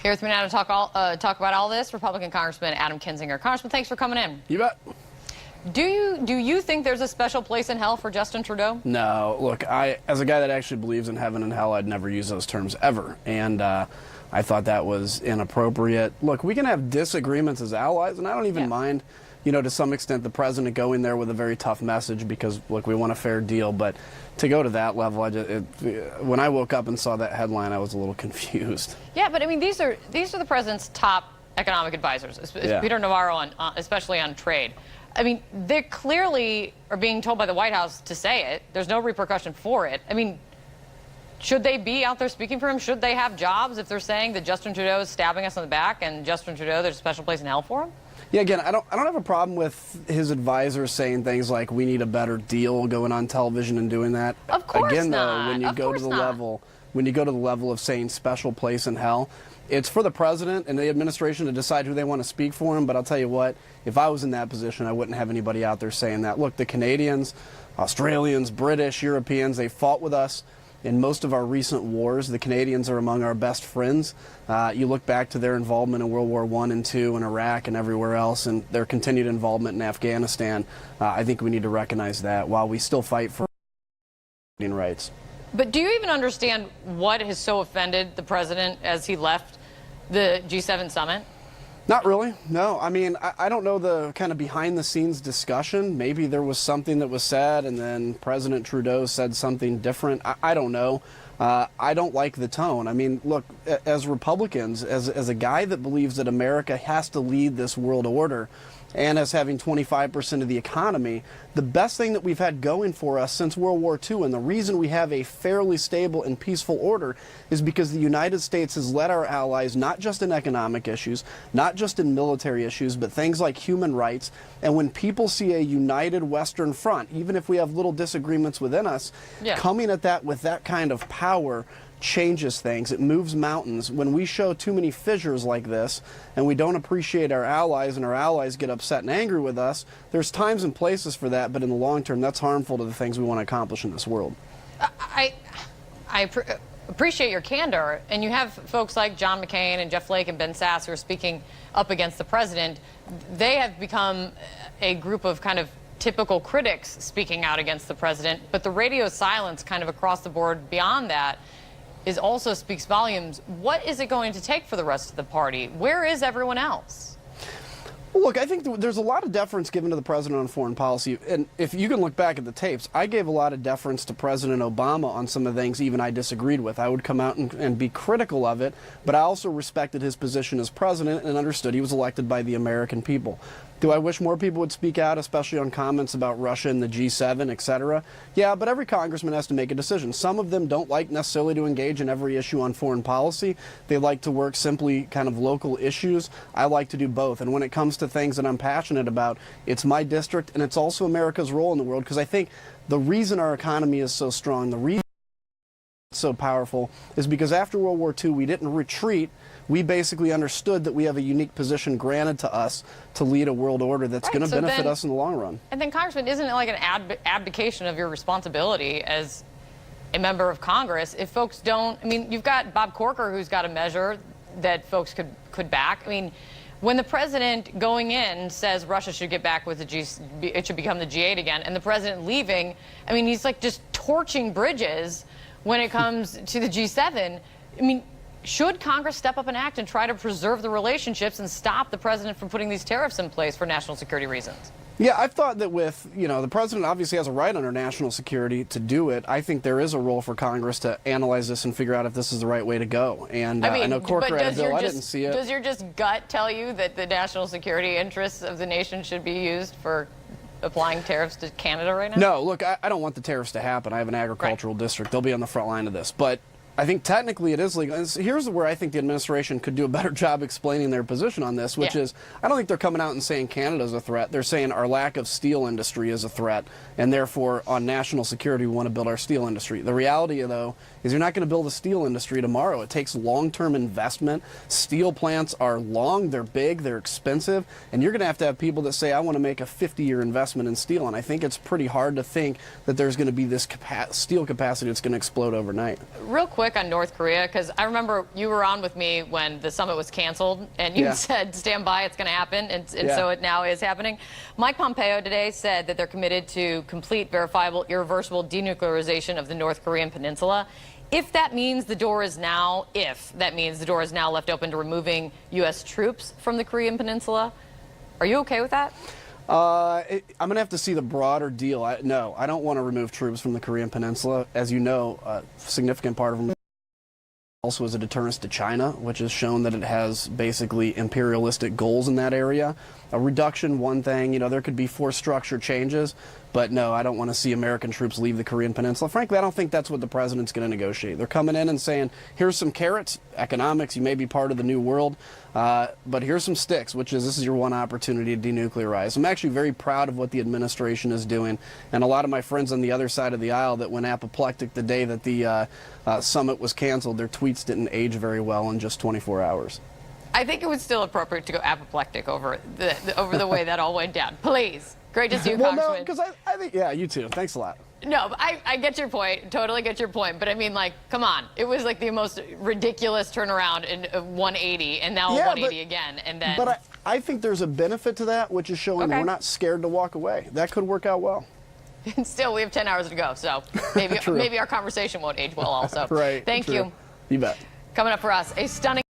Here with me now to talk about all this, Republican Congressman Adam Kinzinger. Congressman, thanks for coming in. You bet. Do you think there's a special place in hell for Justin Trudeau? No. Look, as a guy that actually believes in heaven and hell, I'd never use those terms ever. And I thought that was inappropriate. Look, we can have disagreements as allies, and I don't even mind, to some extent, the president going there with a very tough message because, look, we want a fair deal. But to go to that level, when I woke up and saw that headline, I was a little confused. Yeah, but I mean, these are the president's top economic advisors, Peter Navarro, especially on trade. I mean, they clearly are being told by the White House to say it. There's no repercussion for it. I mean, should they be out there speaking for him? Should they have jobs if they're saying that Justin Trudeau is stabbing us in the back and Justin Trudeau, there's a special place in hell for him? Yeah, again, I don't have a problem with his advisors saying things like we need a better deal, going on television and doing that. Of course again, not. Though, when you go to the level of saying special place in hell, it's for the president and the administration to decide who they want to speak for him. But I'll tell you what, if I was in that position, I wouldn't have anybody out there saying that. Look, the Canadians, Australians, British, Europeans, they fought with us in most of our recent wars. The Canadians are among our best friends. You look back to their involvement in World War I and II in Iraq and everywhere else, and their continued involvement in Afghanistan. I think we need to recognize that while we still fight for rights. But do you even understand what has so offended the president as he left the G7 summit? Not really, no. I mean, I don't know the kind of behind-the-scenes discussion. Maybe there was something that was said, and then President Trudeau said something different. I don't know. I don't like the tone. I mean, look, as Republicans, as a guy that believes that America has to lead this world order, and as having 25% of the economy, the best thing that we've had going for us since World War II, and the reason we have a fairly stable and peaceful order, is because the United States has led our allies not just in economic issues, not just in military issues, but things like human rights. And when people see a united Western Front, even if we have little disagreements within us, coming at that with that kind of power changes things. It moves mountains. When we show too many fissures like this and we don't appreciate our allies and our allies get upset and angry with us, there's times and places for that, but in the long term that's harmful to the things we want to accomplish in this world. I appreciate your candor, and you have folks like John McCain and Jeff Flake and Ben Sasse who are speaking up against the president. They have become a group of kind of typical critics speaking out against the president, but the radio silence kind of across the board beyond that also speaks volumes. What is it going to take for the rest of the party? Where is everyone else? Well, look, I think there's a lot of deference given to the president on foreign policy. And if you can look back at the tapes, I gave a lot of deference to President Obama on some of the things even I disagreed with. I would come out and be critical of it, but I also respected his position as president and understood he was elected by the American people. Do I wish more people would speak out, especially on comments about Russia and the G7, etc.? Yeah, but every congressman has to make a decision. Some of them don't like necessarily to engage in every issue on foreign policy. They like to work simply kind of local issues. I like to do both. And when it comes to things that I'm passionate about, it's my district and it's also America's role in the world, because I think the reason our economy is so strong, the reason it's so powerful, is because after World War II we didn't retreat. We basically understood that we have a unique position granted to us to lead a world order that's going to benefit us in the long run. And then, Congressman, isn't it like an abdication of your responsibility as a member of Congress if folks don't? I mean, you've got Bob Corker, who's got a measure that folks could back. I mean, when the president going in says Russia should get back with it should become the G8 again, and the president leaving, I mean, he's like just torching bridges when it comes to the G7. I mean, should Congress step up and act and try to preserve the relationships and stop the president from putting these tariffs in place for national security reasons? Yeah, I've thought that with, the president obviously has a right under national security to do it. I think there is a role for Congress to analyze this and figure out if this is the right way to go. And I know Corker had a bill. I didn't see it. Does your gut tell you that the national security interests of the nation should be used for applying tariffs to Canada right now? No, look, I don't want the tariffs to happen. I have an agricultural district. They'll be on the front line of this. But I think technically it is legal. Here's where I think the administration could do a better job explaining their position on this, which is, I don't think they're coming out and saying Canada's a threat. They're saying our lack of steel industry is a threat, and therefore on national security we want to build our steel industry. The reality, though, is you're not going to build a steel industry tomorrow. It takes long-term investment. Steel plants are long, they're big, they're expensive, and you're going to have people that say, I want to make a 50-year investment in steel, and I think it's pretty hard to think that there's going to be this steel capacity that's going to explode overnight. Real quick. quick on North Korea, because I remember you were on with me when the summit was canceled, and you said, stand by, it's going to happen, and so it now is happening. Mike Pompeo today said that they're committed to complete, verifiable, irreversible denuclearization of the North Korean peninsula. If that means the door is now left open to removing U.S. troops from the Korean peninsula, are you okay with that? I'm going to have to see the broader deal. No, I don't want to remove troops from the Korean Peninsula. As you know, a significant part of them also is a deterrence to China, which has shown that it has basically imperialistic goals in that area. A reduction, one thing, you know, there could be force structure changes, but no, I don't want to see American troops leave the Korean Peninsula. Frankly, I don't think that's what the president's going to negotiate. They're coming in and saying, here's some carrots, economics, you may be part of the new world, but here's some sticks, which is this is your one opportunity to denuclearize. I'm actually very proud of what the administration is doing, and a lot of my friends on the other side of the aisle that went apoplectic the day that the summit was canceled, their tweets didn't age very well in just 24 hours. I think it was still appropriate to go apoplectic over the way that all went down. Please. Great to see you, Congressman. No, because I think, yeah, you too. Thanks a lot. No, but I get your point. Totally get your point. But I mean, like, come on. It was like the most ridiculous turnaround in 180, and now 180 again. And then. But I think there's a benefit to that, which is showing we're not scared to walk away. That could work out well. And still, we have 10 hours to go, so maybe our conversation won't age well also. Right. Thank you. You bet. Coming up for us, a stunning